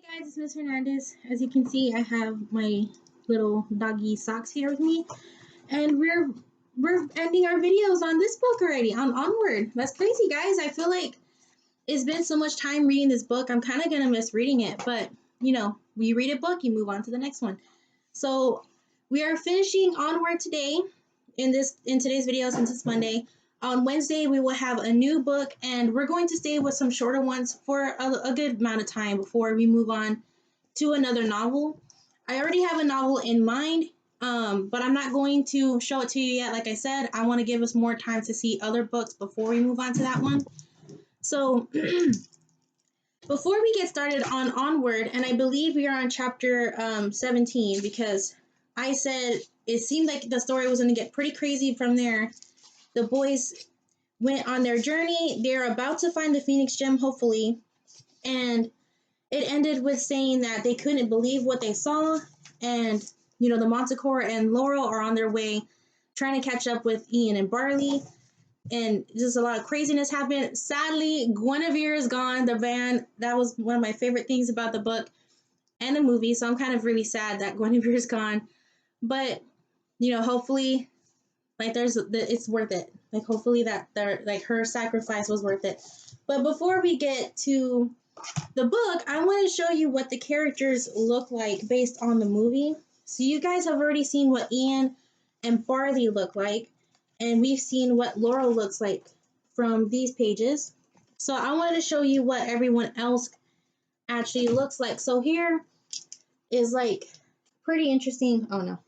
Guys, it's Miss Hernandez. As you can see, I have my little doggy socks here with me, and we're ending our videos on this book already, on Onward. That's crazy, guys. I feel like it's been so much time reading this book. I'm kind of gonna miss reading it, but you know, when you read a book, you move on to the next one. So we are finishing Onward today in today's video since it's Monday. On Wednesday, we will have a new book, and we're going to stay with some shorter ones for a good amount of time before we move on to another novel. I already have a novel in mind, but I'm not going to show it to you yet. Like I said, I want to give us more time to see other books before we move on to that one. So before we get started on Onward, and I believe we are on chapter 17, because I said it seemed like the story was going to get pretty crazy from there. The boys went on their journey. They're about to find the Phoenix Gem, hopefully, and it ended with saying that they couldn't believe what they saw, and you know, the Manticore and Laurel are on their way trying to catch up with Ian and Barley, and just a lot of craziness happened. Sadly, Guinevere is gone, the van. That was one of my favorite things about the book and the movie, so I'm kind of really sad that Guinevere is gone. But you know, hopefully, like, it's worth it. Like, hopefully that her sacrifice was worth it. But before we get to the book, I want to show you what the characters look like based on the movie. So you guys have already seen what Ian and Barley look like, and we've seen what Laurel looks like from these pages. So I wanted to show you what everyone else actually looks like. So here is like pretty interesting. Oh no,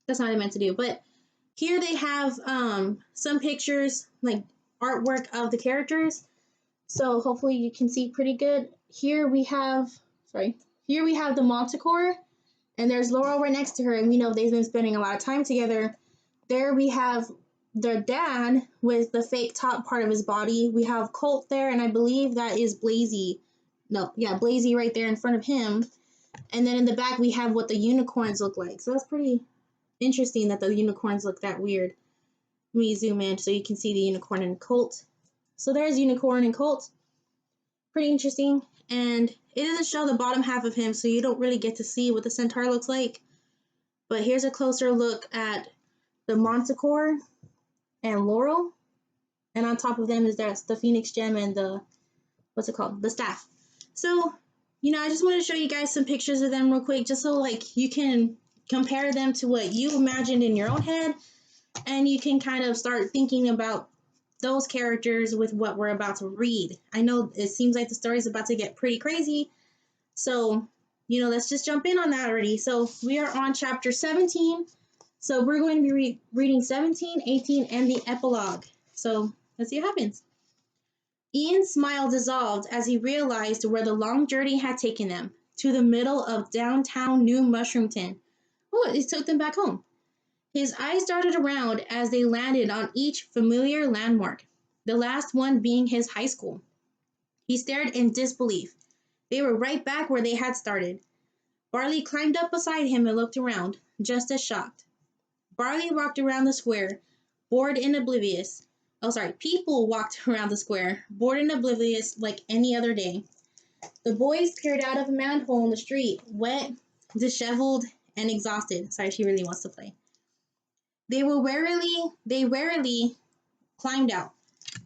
that's not what I meant to do. But here they have some pictures, like artwork of the characters. So hopefully you can see pretty good. Here we have the Manticore, and there's Laurel right next to her, and we know they've been spending a lot of time together. There we have their dad with the fake top part of his body. We have Colt there, and I believe that is Blazy. No, yeah, Blazy right there in front of him. And then in the back we have what the unicorns look like. So that's pretty interesting that the unicorns look that weird. Let me zoom in so you can see the unicorn and Colt. So there's Unicorn and Colt. Pretty interesting. And it doesn't show the bottom half of him, so you don't really get to see what the centaur looks like. But here's a closer look at the Manticore and Laurel. And on top of them is the Phoenix Gem and the, what's it called? The staff. So, you know, I just want to show you guys some pictures of them real quick, just so like you can compare them to what you imagined in your own head, and you can kind of start thinking about those characters with what we're about to read. I know it seems like the story is about to get pretty crazy, so you know, let's just jump in on that already. So we are on chapter 17, so we're going to be reading 17, 18, and the epilogue. So let's see what happens. Ian's smile dissolved as he realized where the long journey had taken them, to the middle of downtown New Mushroomton. Oh, it took them back home. His eyes darted around as they landed on each familiar landmark, the last one being his high school. He stared in disbelief. They were right back where they had started. Barley climbed up beside him and looked around, just as shocked. Barley walked around the square, bored and oblivious. People walked around the square, bored and oblivious like any other day. The boys peered out of a manhole in the street, wet, disheveled, and exhausted. Sorry, she really wants to play. They warily climbed out.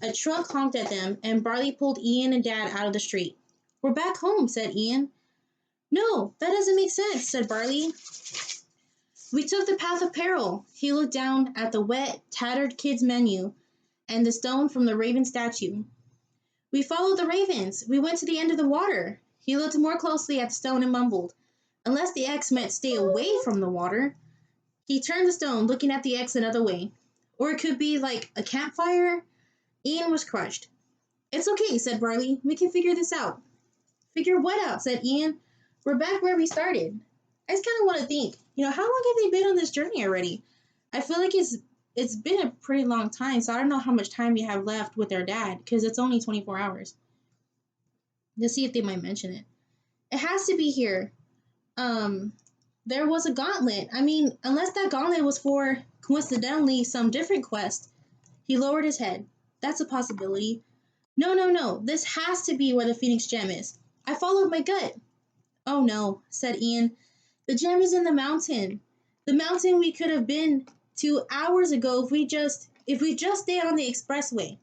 A truck honked at them, and Barley pulled Ian and Dad out of the street. "We're back home," said Ian. "No, that doesn't make sense," said Barley. "We took the path of peril." He looked down at the wet, tattered kids' menu and the stone from the raven statue. "We followed the ravens. We went to the end of the water." He looked more closely at the stone and mumbled, "Unless the X meant stay away from the water." He turned the stone, looking at the X another way. "Or it could be like a campfire." Ian was crushed. "It's okay," said Barley. "We can figure this out." "Figure what out?" said Ian. "We're back where we started." I just kind of want to think, you know, how long have they been on this journey already? I feel like it's been a pretty long time, so I don't know how much time you have left with their dad, because it's only 24 hours. Let's see if they might mention it. It has to be here. There was a gauntlet. I mean, unless that gauntlet was for, coincidentally, some different quest. He lowered his head. That's a possibility. No. This has to be where the Phoenix Gem is. I followed my gut. Oh no, said Ian. The gem is in the mountain. The mountain we could have been to hours ago if we just stayed on the expressway.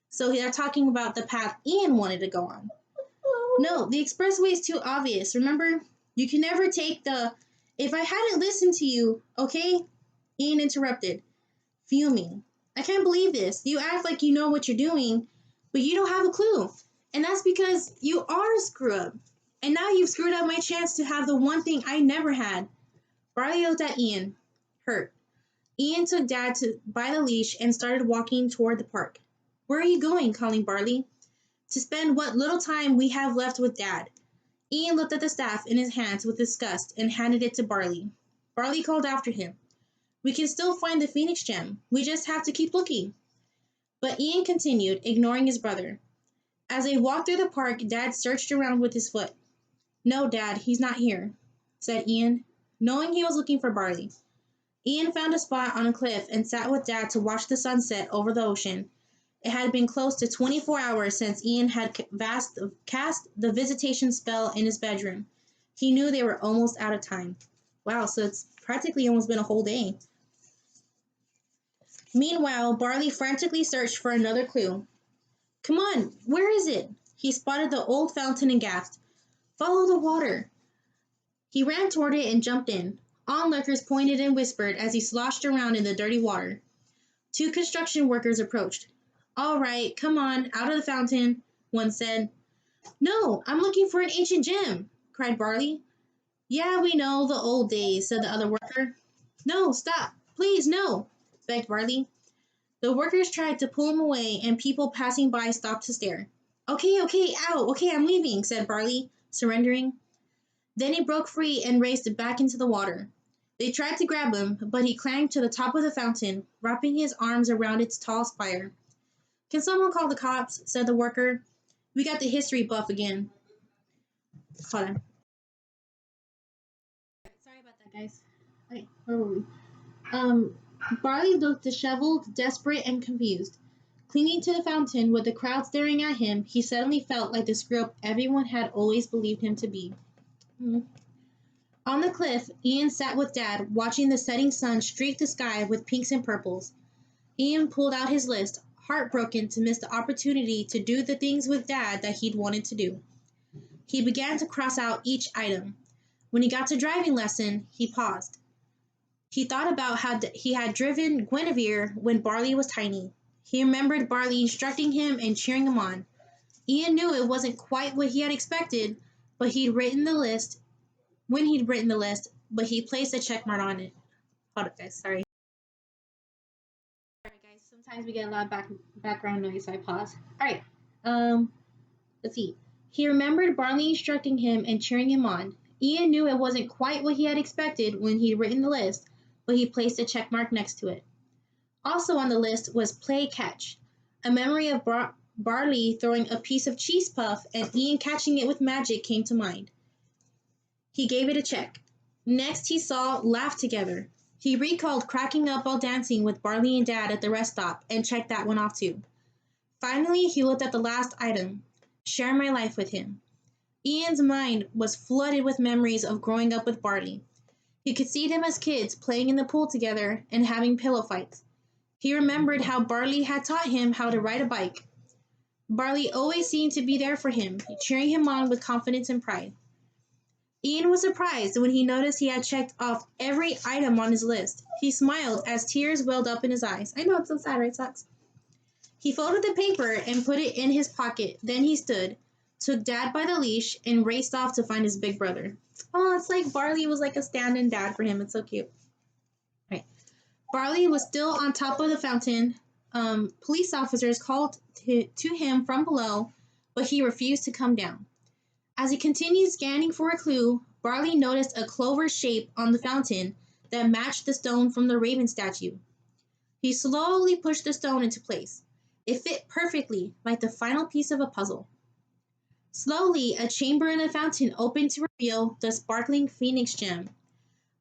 So they're talking about the path Ian wanted to go on. No, the expressway is too obvious. Remember? You can never take the. If I hadn't listened to you, okay? Ian interrupted, fuming. I can't believe this. You act like you know what you're doing, but you don't have a clue. And that's because you are a screw up. And now you've screwed up my chance to have the one thing I never had. Barley looked at Ian, hurt. Ian took Dad by the leash and started walking toward the park. Where are you going? Calling Barley. To spend what little time we have left with Dad. Ian looked at the staff in his hands with disgust and handed it to Barley. Barley called after him. We can still find the Phoenix Gem. We just have to keep looking. But Ian continued, ignoring his brother. As they walked through the park, Dad searched around with his foot. No, Dad, he's not here, said Ian, knowing he was looking for Barley. Ian found a spot on a cliff and sat with Dad to watch the sunset over the ocean. It had been close to 24 hours since Ian had cast the visitation spell in his bedroom. He knew they were almost out of time. Wow, so it's practically almost been a whole day. Meanwhile, Barley frantically searched for another clue. Come on, where is it? He spotted the old fountain and gasped. Follow the water. He ran toward it and jumped in. Onlookers pointed and whispered as he sloshed around in the dirty water. Two construction workers approached. All right, come on, out of the fountain, one said. No, I'm looking for an ancient gem, cried Barley. Yeah, we know, the old days, said the other worker. No, stop, please, no, begged Barley. The workers tried to pull him away, and people passing by stopped to stare. Okay, ow, okay, I'm leaving, said Barley, surrendering. Then he broke free and raced back into the water. They tried to grab him, but he clanged to the top of the fountain, wrapping his arms around its tall spire. Can someone call the cops? Said the worker. We got the history buff again. Hold on. Sorry about that, guys. Okay, where were we? Barley looked disheveled, desperate, and confused. Clinging to the fountain with the crowd staring at him, he suddenly felt like the screw-up everyone had always believed him to be. On the cliff, Ian sat with Dad, watching the setting sun streak the sky with pinks and purples. Ian pulled out his list, heartbroken to miss the opportunity to do the things with Dad that he'd wanted to do. He began to cross out each item. When he got to driving lesson, he paused. He thought about how he had driven Guinevere when Barley was tiny. He remembered Barley instructing him and cheering him on. Ian knew it wasn't quite what he had expected, but he'd written the list, but he placed a check mark on it. Hold up, guys, sorry. Alright, guys, sometimes we get a lot of background noise, so I pause. Alright, let's see. He remembered Barley instructing him and cheering him on. Ian knew it wasn't quite what he had expected when he'd written the list, but he placed a check mark next to it. Also on the list was play catch, a memory of Barley throwing a piece of cheese puff and Ian catching it with magic came to mind. He gave it a check. Next he saw laugh together. He recalled cracking up while dancing with Barley and Dad at the rest stop and checked that one off too. Finally, he looked at the last item, share my life with him. Ian's mind was flooded with memories of growing up with Barley. He could see them as kids playing in the pool together and having pillow fights. He remembered how Barley had taught him how to ride a bike. Barley always seemed to be there for him, cheering him on with confidence and pride. Ian was surprised when he noticed he had checked off every item on his list. He smiled as tears welled up in his eyes. I know, it's so sad, right, Socks? He folded the paper and put it in his pocket. Then he stood, took Dad by the leash, and raced off to find his big brother. Oh, it's like Barley was like a stand-in dad for him. It's so cute. Right. Barley was still on top of the fountain. Police officers called to him from below, but he refused to come down. As he continued scanning for a clue, Barley noticed a clover shape on the fountain that matched the stone from the raven statue. He slowly pushed the stone into place. It fit perfectly, like the final piece of a puzzle. Slowly, a chamber in the fountain opened to reveal the sparkling phoenix gem.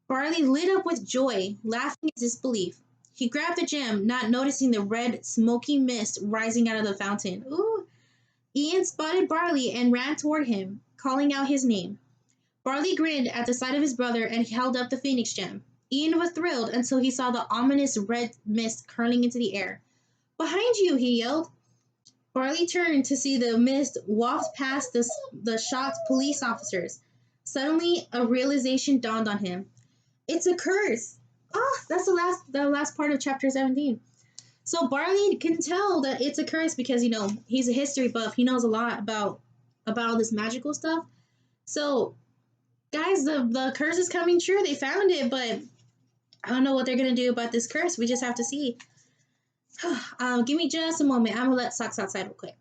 Barley lit up with joy, laughing at disbelief. He grabbed the gem, not noticing the red, smoky mist rising out of the fountain. Ooh! Ian spotted Barley and ran toward him, calling out his name. Barley grinned at the sight of his brother and held up the Phoenix gem. Ian was thrilled until he saw the ominous red mist curling into the air. Behind you, he yelled. Barley turned to see the mist waft past the shocked police officers. Suddenly, a realization dawned on him. It's a curse. That's the last part of chapter 17. So Barley can tell that it's a curse because he's a history buff. He knows a lot about all this magical stuff. So guys, the curse is coming true. They found it, but I don't know what they're gonna do about this curse. We just have to see. Give me just a moment. I'm gonna let Socks outside real quick.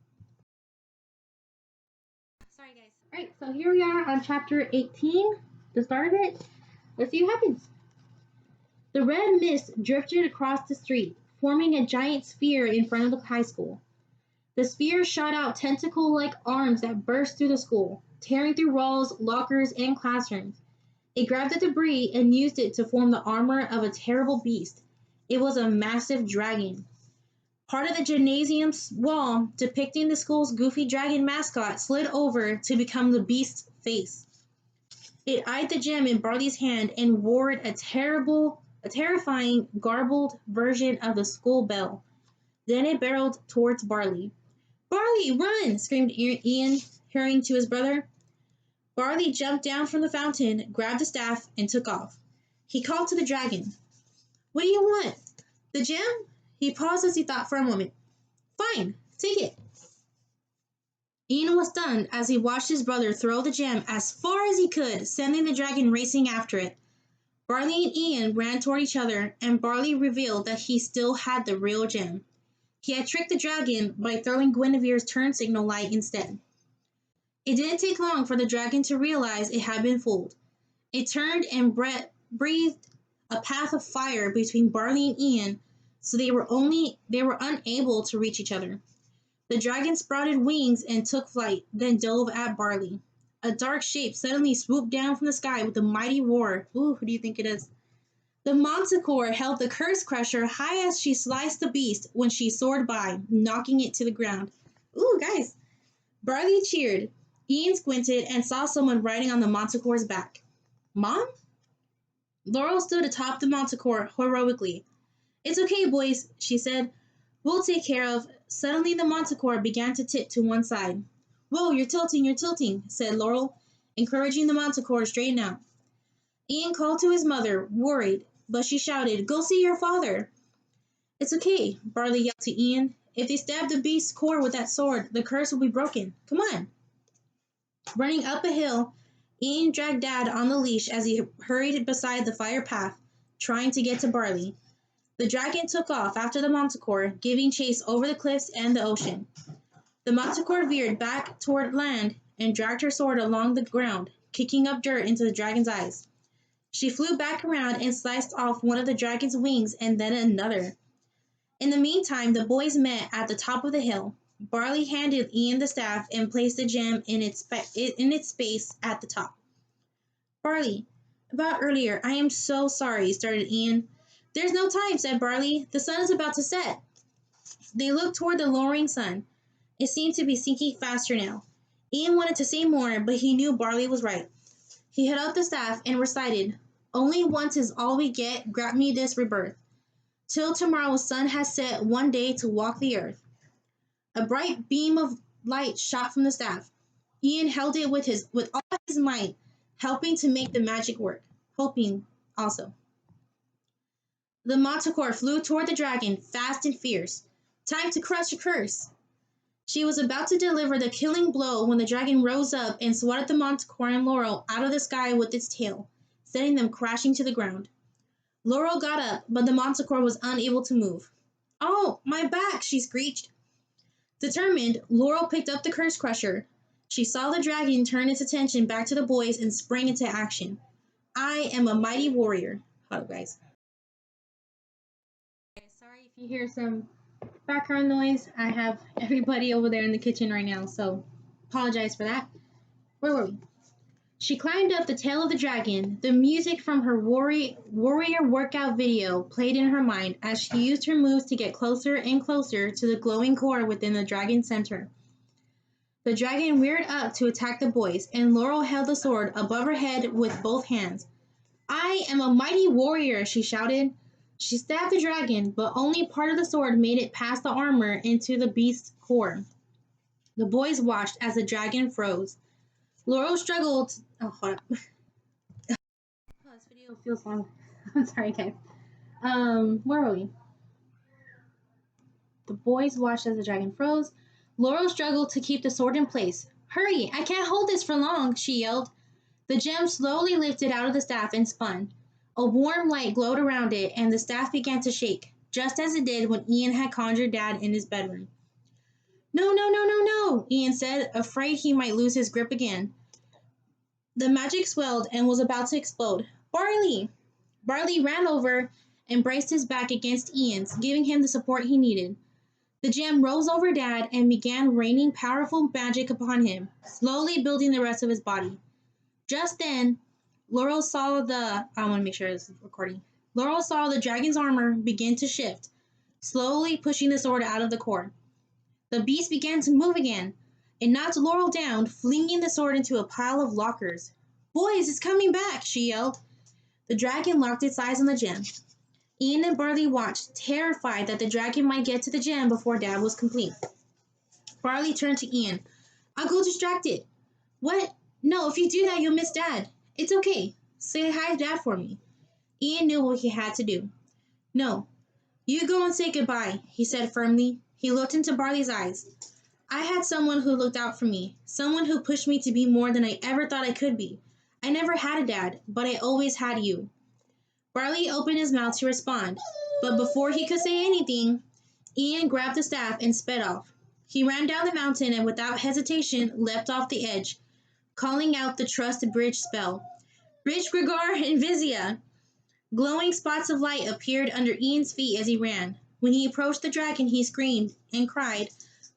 Sorry, guys. All right, so here we are on chapter 18, the start of it. Let's see what happens. The red mist drifted across the street, forming a giant sphere in front of the high school. The sphere shot out tentacle-like arms that burst through the school, tearing through walls, lockers, and classrooms. It grabbed the debris and used it to form the armor of a terrible beast. It was a massive dragon. Part of the gymnasium's wall, depicting the school's goofy dragon mascot, slid over to become the beast's face. It eyed the gem in Barley's hand and roared a terrifying, garbled version of the school bell. Then it barreled towards Barley. "Barley, run!" screamed Ian, hurrying to his brother. Barley jumped down from the fountain, grabbed a staff, and took off. He called to the dragon. "What do you want? The gem?" He paused as he thought for a moment. "Fine, take it." Ian was stunned as he watched his brother throw the gem as far as he could, sending the dragon racing after it. Barley and Ian ran toward each other, and Barley revealed that he still had the real gem. He had tricked the dragon by throwing Guinevere's turn signal light instead. It didn't take long for the dragon to realize it had been fooled. It turned and breathed a path of fire between Barley and Ian, so they were unable to reach each other. The dragon sprouted wings and took flight, then dove at Barley. A dark shape suddenly swooped down from the sky with a mighty roar. Ooh, who do you think it is? The Manticore held the Curse Crusher high as she sliced the beast when she soared by, knocking it to the ground. Ooh, guys. Barley cheered. Ian squinted and saw someone riding on the Manticore's back. "Mom?" Laurel stood atop the Manticore heroically. "It's okay, boys," she said. "We'll take care of—" Suddenly the Manticore began to tip to one side. "Whoa, you're tilting," said Laurel, encouraging the Manticore to straighten out. Ian called to his mother, worried, but she shouted, "Go see your father." "It's okay," Barley yelled to Ian. "If they stab the beast's core with that sword, the curse will be broken. Come on." Running up a hill, Ian dragged Dad on the leash as he hurried beside the fire path, trying to get to Barley. The dragon took off after the Manticore, giving chase over the cliffs and the ocean. The Manticore veered back toward land and dragged her sword along the ground, kicking up dirt into the dragon's eyes. She flew back around and sliced off one of the dragon's wings and then another. In the meantime, the boys met at the top of the hill. Barley handed Ian the staff and placed the gem in its space at the top. "Barley, about earlier, I am so sorry," started Ian. "There's no time," said Barley. "The sun is about to set." They looked toward the lowering sun. It seemed to be sinking faster now. Ian wanted to say more, but he knew Barley was right. He held up the staff and recited, "Only once is all we get, grant me this rebirth. Till tomorrow's sun has set one day to walk the earth." A bright beam of light shot from the staff. Ian held it with all his might, helping to make the magic work, hoping also. The Manticore flew toward the dragon, fast and fierce. "Time to crush a curse." She was about to deliver the killing blow when the dragon rose up and swatted the Manticore and Laurel out of the sky with its tail, sending them crashing to the ground. Laurel got up, but the Manticore was unable to move. "Oh, my back!" she screeched. Determined, Laurel picked up the Curse Crusher. She saw the dragon turn its attention back to the boys and sprang into action. "I am a mighty warrior." Hold on, guys. Sorry if you hear some background noise. I have everybody over there in the kitchen right now, so apologize for that. Where were we? She climbed up the tail of the dragon. The music from her warrior workout video played in her mind as she used her moves to get closer and closer to the glowing core within the dragon's center. The dragon reared up to attack the boys, and Laurel held the sword above her head with both hands. I am a mighty warrior, she shouted. She stabbed the dragon, but only part of the sword made it past the armor into the beast's core. The boys watched as the dragon froze. Laurel struggled. Oh, hold up. Oh, this video feels long. I'm sorry, guys. Where were we? The boys watched as the dragon froze. Laurel struggled to keep the sword in place. Hurry! I can't hold this for long, she yelled. The gem slowly lifted out of the staff and spun. A warm light glowed around it, and the staff began to shake, just as it did when Ian had conjured Dad in his bedroom. No, no, no, no, no, Ian said, afraid he might lose his grip again. The magic swelled and was about to explode. Barley! Barley ran over and braced his back against Ian's, giving him the support he needed. The gem rose over Dad and began raining powerful magic upon him, slowly building the rest of his body. Just then, Laurel saw the... I want to make sure this is recording. Laurel saw the dragon's armor begin to shift, slowly pushing the sword out of the core. The beast began to move again. It knocked Laurel down, flinging the sword into a pile of lockers. Boys, it's coming back, she yelled. The dragon locked its eyes on the gem. Ian and Barley watched, terrified that the dragon might get to the gem before Dad was complete. Barley turned to Ian. I'll go distract it. What? No, if you do that, you'll miss Dad. It's okay. Say hi to Dad for me. Ian knew what he had to do. No. You go and say goodbye, he said firmly. He looked into Barley's eyes. I had someone who looked out for me, someone who pushed me to be more than I ever thought I could be. I never had a dad, but I always had you. Barley opened his mouth to respond, but before he could say anything, Ian grabbed the staff and sped off. He ran down the mountain and without hesitation leapt off the edge, calling out the Trust Bridge spell. Bridge Gregor Invisia! Glowing spots of light appeared under Ian's feet as he ran. When he approached the dragon, he screamed and cried,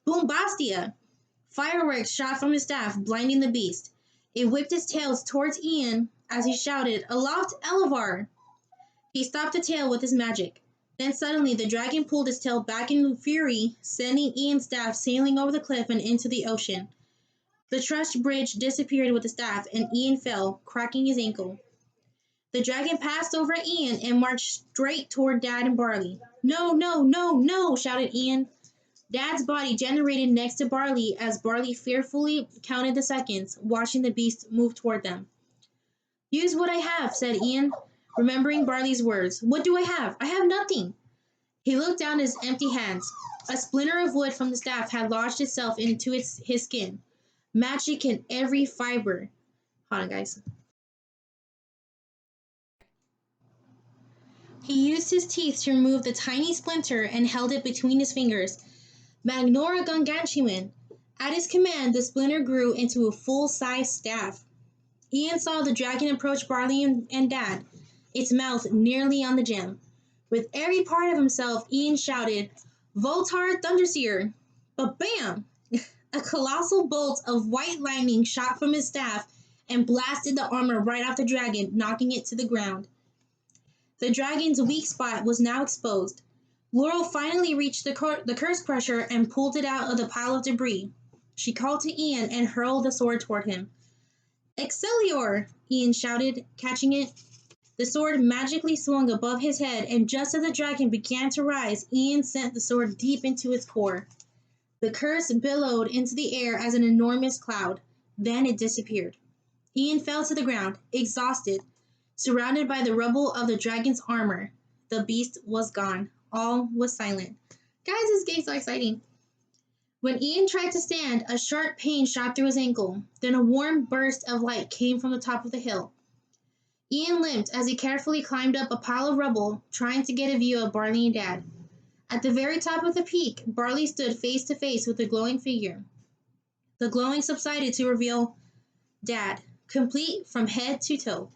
Boombastia! Fireworks shot from his staff, blinding the beast. It whipped its tail towards Ian as he shouted, Aloft, Elevar! He stopped the tail with his magic. Then suddenly the dragon pulled its tail back in fury, sending Ian's staff sailing over the cliff and into the ocean. The trussed bridge disappeared with the staff, and Ian fell, cracking his ankle. The dragon passed over Ian and marched straight toward Dad and Barley. No, no, no, no, shouted Ian. Dad's body generated next to Barley as Barley fearfully counted the seconds, watching the beast move toward them. Use what I have, said Ian, remembering Barley's words. What do I have? I have nothing. He looked down at his empty hands. A splinter of wood from the staff had lodged itself into his skin. Magic in every fiber. Hold on, guys. He used his teeth to remove the tiny splinter and held it between his fingers. Magnora Gungantuan. At his command, the splinter grew into a full-size staff. Ian saw the dragon approach Barley and Dad, its mouth nearly on the gem. With every part of himself, Ian shouted, Voltar Thunderseer! But bam! A colossal bolt of white lightning shot from his staff and blasted the armor right off the dragon, knocking it to the ground. The dragon's weak spot was now exposed. Laurel finally reached the curse crusher and pulled it out of the pile of debris. She called to Ian and hurled the sword toward him. Excelsior! Ian shouted, catching it. The sword magically swung above his head, and just as the dragon began to rise, Ian sent the sword deep into its core. The curse billowed into the air as an enormous cloud. Then it disappeared. Ian fell to the ground, exhausted, surrounded by the rubble of the dragon's armor. The beast was gone. All was silent. Guys, this game's so exciting. When Ian tried to stand, a sharp pain shot through his ankle. Then a warm burst of light came from the top of the hill. Ian limped as he carefully climbed up a pile of rubble, trying to get a view of Barley and Dad. At the very top of the peak, Barley stood face to face with the glowing figure. The glowing subsided to reveal Dad, complete from head to toe.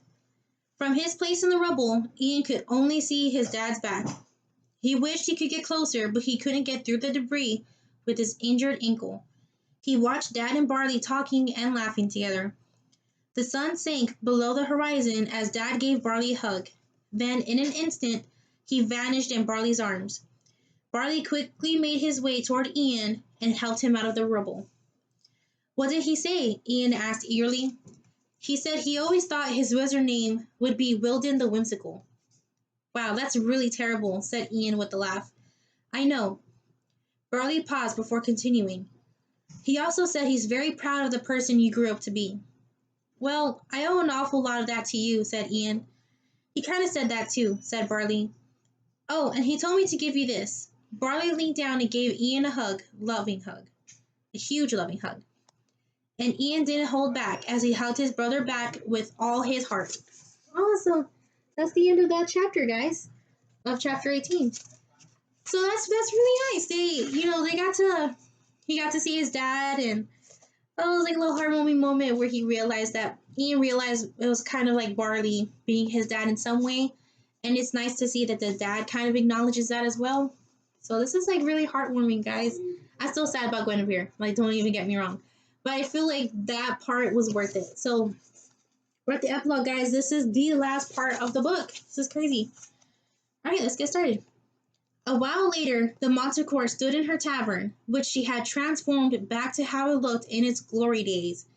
From his place in the rubble, Ian could only see his dad's back. He wished he could get closer, but he couldn't get through the debris with his injured ankle. He watched Dad and Barley talking and laughing together. The sun sank below the horizon as Dad gave Barley a hug. Then, in an instant, he vanished in Barley's arms. Barley quickly made his way toward Ian and helped him out of the rubble. What did he say? Ian asked eagerly. He said he always thought his wizard name would be Wilden the Whimsical. Wow, that's really terrible, said Ian with a laugh. I know. Barley paused before continuing. He also said he's very proud of the person you grew up to be. Well, I owe an awful lot of that to you, said Ian. He kind of said that too, said Barley. Oh, and he told me to give you this. Barley leaned down and gave Ian a hug, loving hug. A huge loving hug. And Ian didn't hold back as he hugged his brother back with all his heart. Awesome. That's the end of that chapter, guys, of chapter 18. So that's really nice. He got to see his dad, and that was like a little heartwarming moment where Ian realized it was kind of like Barley being his dad in some way, and it's nice to see that the dad kind of acknowledges that as well. So this is like really heartwarming, guys. I'm still sad about Guinevere. Like, don't even get me wrong, but I feel like that part was worth it. So we're at the epilogue, guys. This is the last part of the book. This is crazy. All right, let's get started. A while later, the Manticore stood in her tavern, which she had transformed back to how it looked in its glory days.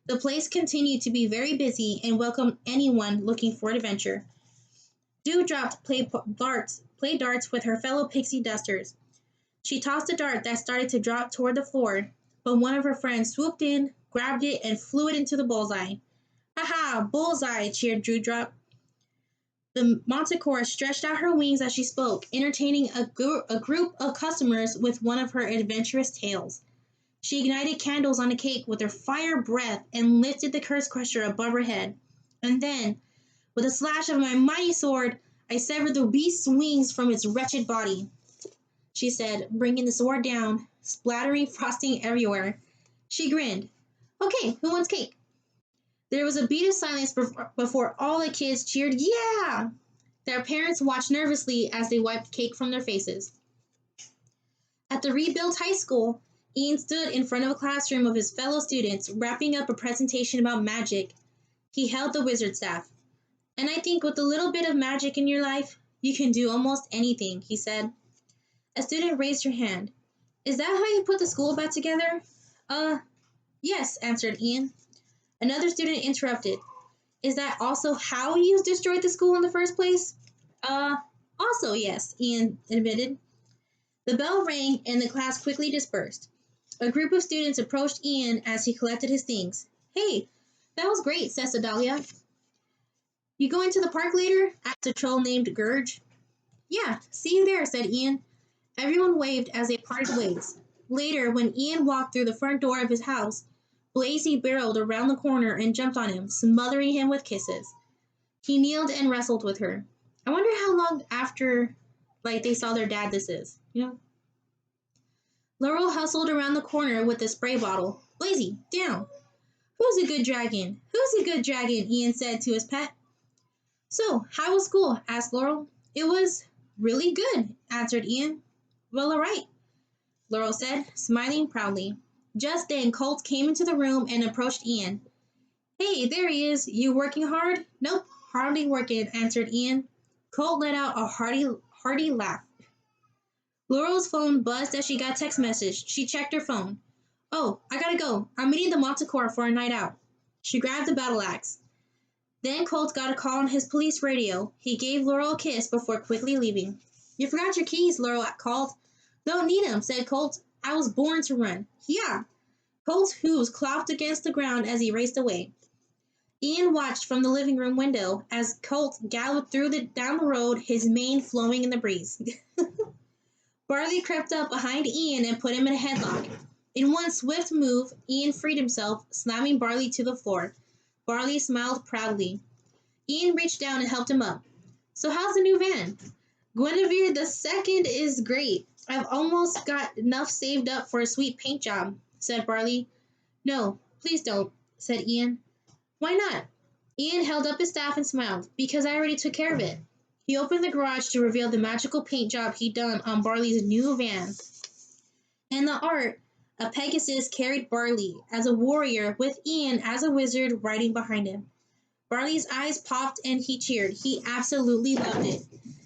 The place continued to be very busy and welcomed anyone looking for adventure. Dewdrop played darts with her fellow pixie dusters. She tossed a dart that started to drop toward the floor, but one of her friends swooped in, grabbed it, and flew it into the bullseye. "Ha-ha! Bullseye!" cheered Dewdrop. The Manticore stretched out her wings as she spoke, entertaining a group of customers with one of her adventurous tales. She ignited candles on a cake with her fire breath and lifted the curse crusher above her head. And then, with a slash of my mighty sword, I severed the beast's wings from its wretched body, she said, bringing the sword down, splattering frosting everywhere. She grinned. "Okay, who wants cake?" There was a beat of silence before all the kids cheered, "Yeah!" Their parents watched nervously as they wiped cake from their faces. At the rebuilt high school, Ian stood in front of a classroom of his fellow students, wrapping up a presentation about magic. He held the wizard staff. "And I think with a little bit of magic in your life, you can do almost anything," he said. A student raised her hand. "Is that how you put the school back together?" Yes," answered Ian. Another student interrupted. "Is that also how you destroyed the school in the first place?" Also yes," Ian admitted. The bell rang and the class quickly dispersed. A group of students approached Ian as he collected his things. "Hey, that was great," said Sedalia. "You going to the park later?" asked a troll named Gurge. "Yeah, see you there," said Ian. Everyone waved as they parted ways. Later, when Ian walked through the front door of his house, Blazy barreled around the corner and jumped on him, smothering him with kisses. He kneeled and wrestled with her. I wonder how long after, they saw their dad this is, Laurel hustled around the corner with the spray bottle. "Blazy, down!" "Who's a good dragon? Who's a good dragon?" Ian said to his pet. "So, how was school?" asked Laurel. "It was really good," answered Ian. "Well, all right," Laurel said, smiling proudly. Just then, Colt came into the room and approached Ian. "Hey, there he is. You working hard?" "Nope, hardly working," answered Ian. Colt let out a hearty laugh. Laurel's phone buzzed as she got a text message. She checked her phone. "Oh, I gotta go. I'm meeting the Manticore for a night out." She grabbed the battle axe. Then Colt got a call on his police radio. He gave Laurel a kiss before quickly leaving. "You forgot your keys," Laurel called. "Don't need 'em," said Colt. "I was born to run." "Yeah." Colt's hooves clopped against the ground as he raced away. Ian watched from the living room window as Colt galloped down the road, his mane flowing in the breeze. Barley crept up behind Ian and put him in a headlock. In one swift move, Ian freed himself, slamming Barley to the floor. Barley smiled proudly. Ian reached down and helped him up. "So how's the new van?" "Guinevere the Second is great. I've almost got enough saved up for a sweet paint job," said Barley. "No, please don't," said Ian. "Why not?" Ian held up his staff and smiled. "Because I already took care of it." He opened the garage to reveal the magical paint job he'd done on Barley's new van. In the art, a Pegasus carried Barley as a warrior with Ian as a wizard riding behind him. Barley's eyes popped and he cheered. He absolutely loved it.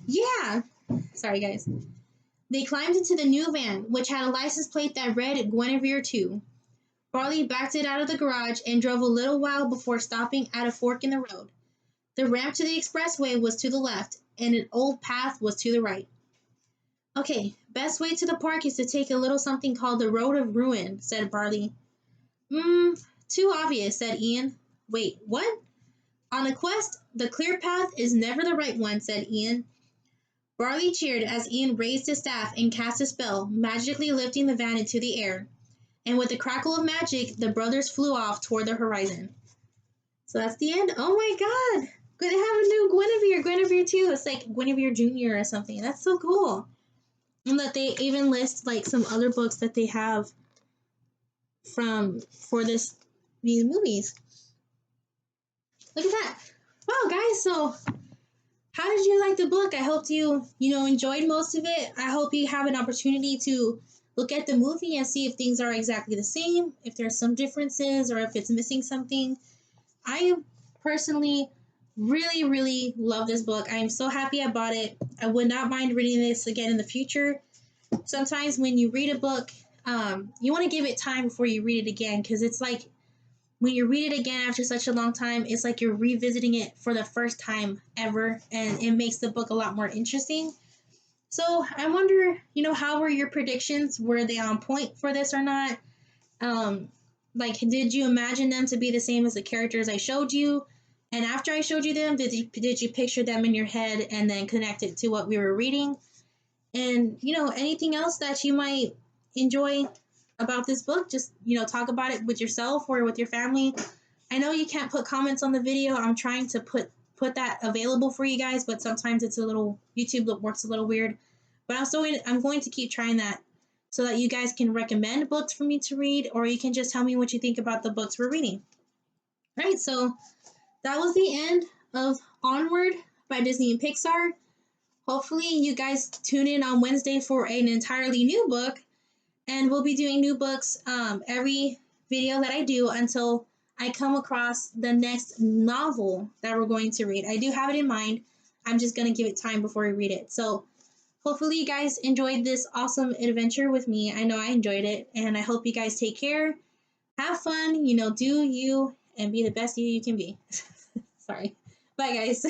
"Yeah!" Sorry, guys. They climbed into the new van, which had a license plate that read Guinevere 2. Barley backed it out of the garage and drove a little while before stopping at a fork in the road. The ramp to the expressway was to the left, and an old path was to the right. Okay, best way to the park is to take a little something called the Road of Ruin, said Barley. Too obvious, said Ian. Wait, what? On a quest, the clear path is never the right one, said Ian. Barley cheered as Ian raised his staff and cast a spell, magically lifting the van into the air. And with a crackle of magic, the brothers flew off toward the horizon. So that's the end. Oh my god! Gonna have a new Guinevere, Guinevere 2. It's like Guinevere Jr. or something. That's so cool. And that they even list like some other books that they have for these movies. Look at that. Wow, guys, so how did you like the book? I hope you enjoyed most of it. I hope you have an opportunity to look at the movie and see if things are exactly the same, if there's some differences, or if it's missing something. I personally really, really love this book. I am so happy I bought it. I would not mind reading this again in the future. Sometimes when you read a book, you want to give it time before you read it again, because it's like when you read it again after such a long time, it's like you're revisiting it for the first time ever, and it makes the book a lot more interesting. So I wonder, how were your predictions? Were they on point for this or not? Like, did you imagine them to be the same as the characters I showed you? And after I showed you them, did you picture them in your head and then connect it to what we were reading? And, anything else that you might enjoy about this book, just, talk about it with yourself or with your family. I know you can't put comments on the video. I'm trying to put that available for you guys, but sometimes it's a little, YouTube works a little weird. But I'm going to keep trying that so that you guys can recommend books for me to read, or you can just tell me what you think about the books we're reading. All right, so that was the end of Onward by Disney and Pixar. Hopefully you guys tune in on Wednesday for an entirely new book, and we'll be doing new books every video that I do until I come across the next novel that we're going to read. I do have it in mind. I'm just going to give it time before we read it. So hopefully you guys enjoyed this awesome adventure with me. I know I enjoyed it, and I hope you guys take care. Have fun, do you, and be the best you can be. Sorry. Bye, guys.